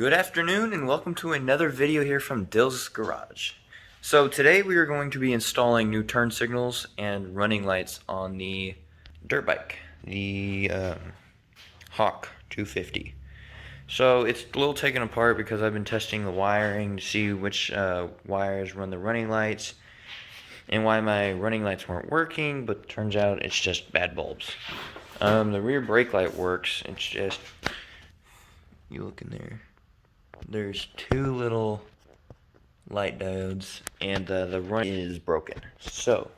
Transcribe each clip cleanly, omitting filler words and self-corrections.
Good afternoon and welcome to another video here from Dill's Garage. So today we are going to be installing new turn signals and running lights on the dirt bike, the Hawk 250. So it's a little taken apart because I've been testing the wiring to see which wires run the running lights and why my running lights weren't working, but it turns out it's just bad bulbs. The rear brake light works, it's just, you look in there. There's two little light diodes, and the run is broken. So,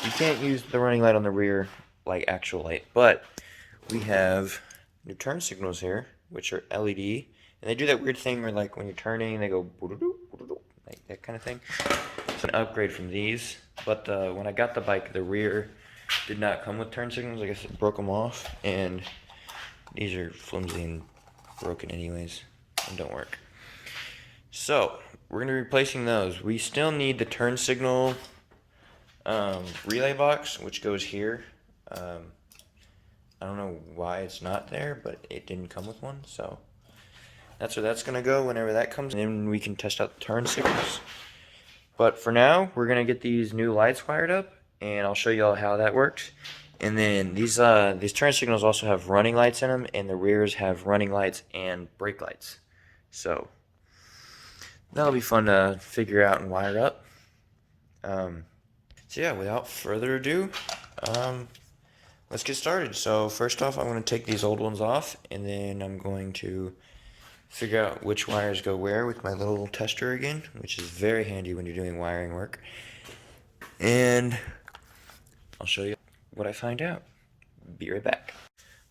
you can't use the running light on the rear like actual light, but we have new turn signals here, which are LED, and they do that weird thing where, like, when you're turning, they go like that kind of thing. It's an upgrade from these, but when I got the bike, the rear did not come with turn signals. I guess it broke them off, and these are flimsy and broken anyways and don't work. So we're going to be replacing those. We still need the turn signal relay box, which goes here. I don't know why it's not there, but it didn't come with one, so that's where that's going to go whenever that comes, and then we can test out the turn signals. But for now, we're going to get these new lights wired up, and I'll show you all how that works. And then these turn signals also have running lights in them, and the rears have running lights and brake lights. So that'll be fun to figure out and wire up. So yeah, without further ado, let's get started. So first off, I'm going to take these old ones off, and then I'm going to figure out which wires go where with my little tester again, which is very handy when you're doing wiring work. And I'll show you what I find out. Be right back.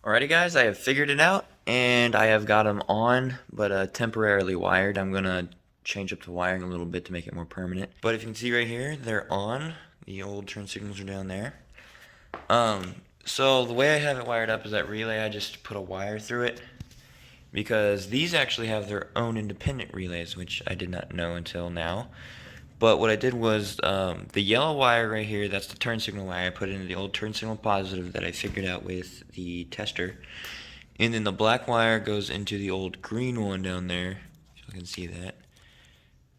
Alrighty guys, I have figured it out, and I have got them on, but temporarily wired. I'm going to change up the wiring a little bit to make it more permanent. But if you can see right here, they're on. The old turn signals are down there. So the way I have it wired up is that relay, I just put a wire through it, because these actually have their own independent relays, which I did not know until now. But what I did was, the yellow wire right here, that's the turn signal wire. I put it into the old turn signal positive that I figured out with the tester. And then the black wire goes into the old green one down there, if you can see that,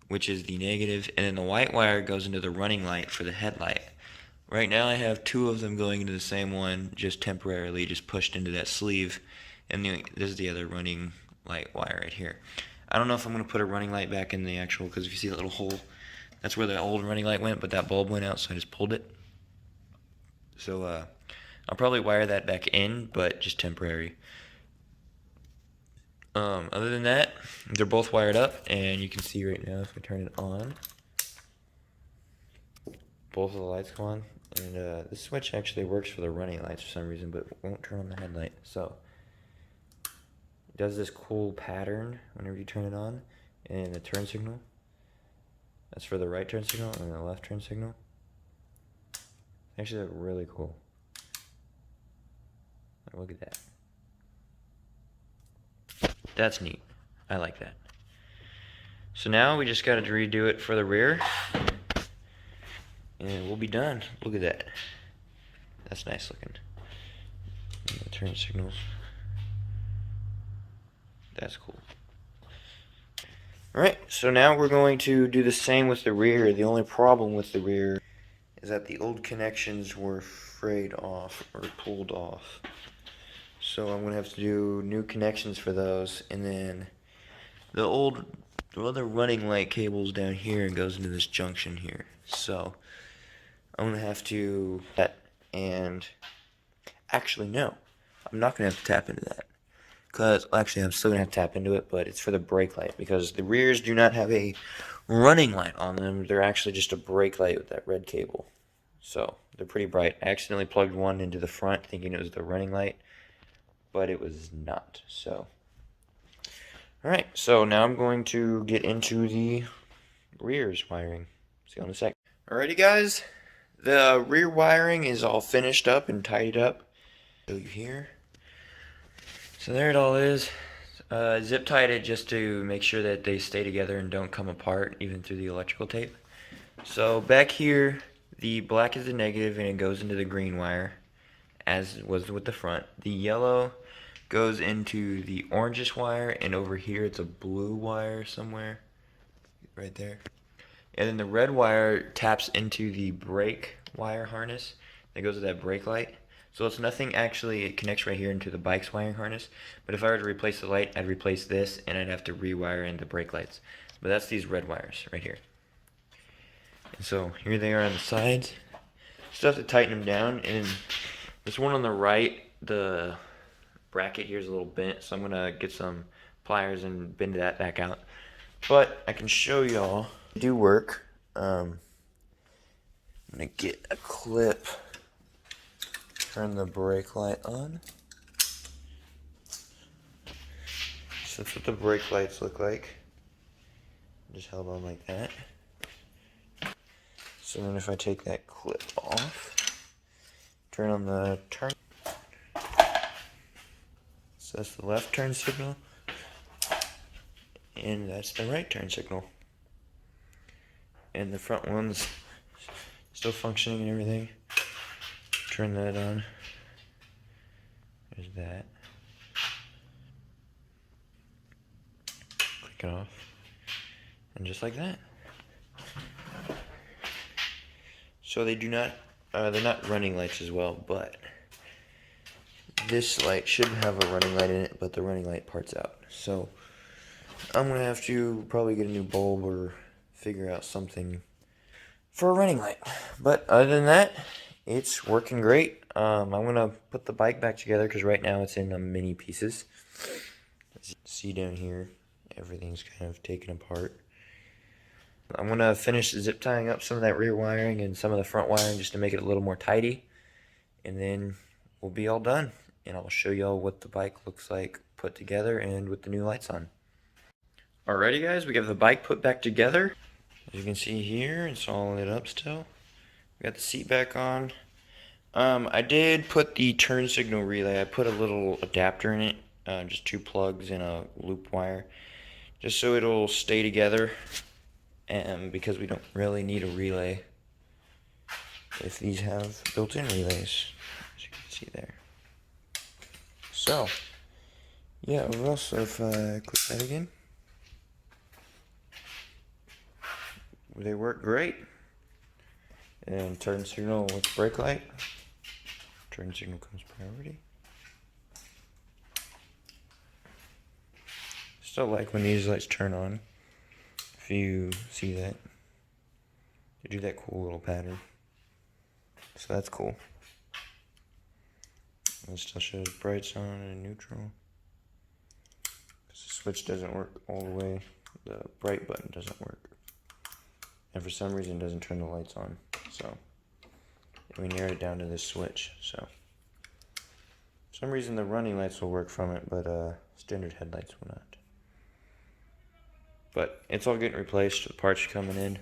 which is the negative. And then the white wire goes into the running light for the headlight. Right now I have two of them going into the same one, just temporarily, just pushed into that sleeve. And this is the other running light wire right here. I don't know if I'm going to put a running light back in the actual, because if you see that little hole, that's where the old running light went, but that bulb went out, so I just pulled it. So I'll probably wire that back in, but just temporary. Other than that, they're both wired up, and you can see right now if I turn it on, both of the lights go on. And this switch actually works for the running lights for some reason, but won't turn on the headlight. So it does this cool pattern whenever you turn it on, and the turn signal. That's for the right turn signal and the left turn signal. Actually, that's really cool. Look at that. That's neat. I like that. So now we just got to redo it for the rear, and we'll be done. Look at that. That's nice looking. And the turn signals. That's cool. Alright, so now we're going to do the same with the rear. The only problem with the rear is that the old connections were frayed off or pulled off. So I'm going to have to do new connections for those, and then the other running light cable's down here and goes into this junction here. So I'm going to have to and actually no, I'm not going to have to tap into that. Because, actually, I'm still going to have to tap into it, but it's for the brake light, because the rears do not have a running light on them. They're actually just a brake light with that red cable. So, they're pretty bright. I accidentally plugged one into the front thinking it was the running light, but it was not. So, alright, so now I'm going to get into the rears wiring. See you in a sec. Alrighty, guys, the rear wiring is all finished up and tidied up. Show you here. So there it all is. Zip tied it just to make sure that they stay together and don't come apart even through the electrical tape. So back here, the black is the negative and it goes into the green wire, as was with the front. The yellow goes into the orangish wire, and over here it's a blue wire somewhere, right there. And then the red wire taps into the brake wire harness that goes to that brake light. So it's nothing actually, it connects right here into the bike's wiring harness. But if I were to replace the light, I'd replace this and I'd have to rewire in the brake lights. But that's these red wires right here. And so here they are on the sides. Still have to tighten them down. And this one on the right, the bracket here is a little bent, so I'm gonna get some pliers and bend that back out. But I can show y'all they do work. I'm gonna get a clip, turn the brake light on. So that's what the brake lights look like. Just held on like that. So then if I take that clip off, turn on the turn. So that's the left turn signal, and that's the right turn signal. And the front one's still functioning and everything. Turn that on. There's that. Click it off. And just like that. So they do not, they're not running lights as well, but this light should have a running light in it, but the running light part's out. So I'm gonna have to probably get a new bulb or figure out something for a running light. But other than that, it's working great. I'm gonna put the bike back together because right now it's in mini pieces. As you can see down here, everything's kind of taken apart. I'm gonna finish zip tying up some of that rear wiring and some of the front wiring just to make it a little more tidy, and then we'll be all done. And I'll show y'all what the bike looks like put together and with the new lights on. Alrighty guys, we got the bike put back together. As you can see here, it's all lit up still. We got the seat back on. I did put the turn signal relay. I put a little adapter in it, just 2 plugs and a loop wire, just so it'll stay together. And because we don't really need a relay if these have built-in relays, as you can see there. So, yeah, also if I click that again, they work great. And turn signal with brake light. Turn signal comes priority. Still like when these lights turn on. If you see that, they do that cool little pattern. So that's cool. It still shows brights on and neutral. Because the switch doesn't work all the way. The bright button doesn't work. And for some reason it doesn't turn the lights on. So we narrowed it down to this switch. So for some reason the running lights will work from it, but standard headlights will not. But it's all getting replaced. The parts are coming in.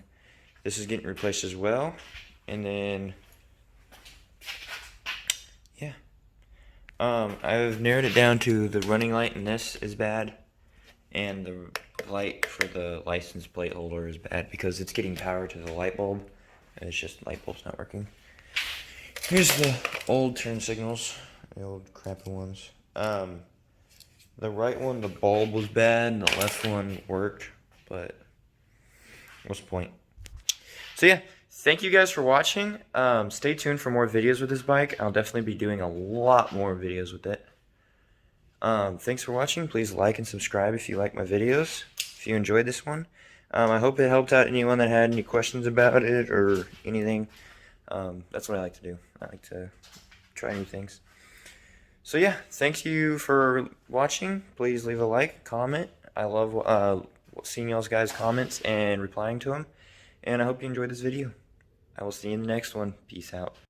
This is getting replaced as well. And then, yeah. I've narrowed it down to the running light, and this is bad. And the light for the license plate holder is bad because it's getting power to the light bulb. And it's just the light bulb's not working. Here's the old turn signals. The old crappy ones. The right one, the bulb was bad, and the left one worked. But what's the point? So yeah, thank you guys for watching. Stay tuned for more videos with this bike. I'll definitely be doing a lot more videos with it. Thanks for watching. Please like and subscribe if you like my videos, if you enjoyed this one. I hope it helped out anyone that had any questions about it or anything. That's what I like to do. I like to try new things. So yeah, thank you for watching. Please leave a like, comment. I love seeing y'all's guys' comments and replying to them. And I hope you enjoyed this video. I will see you in the next one. Peace out.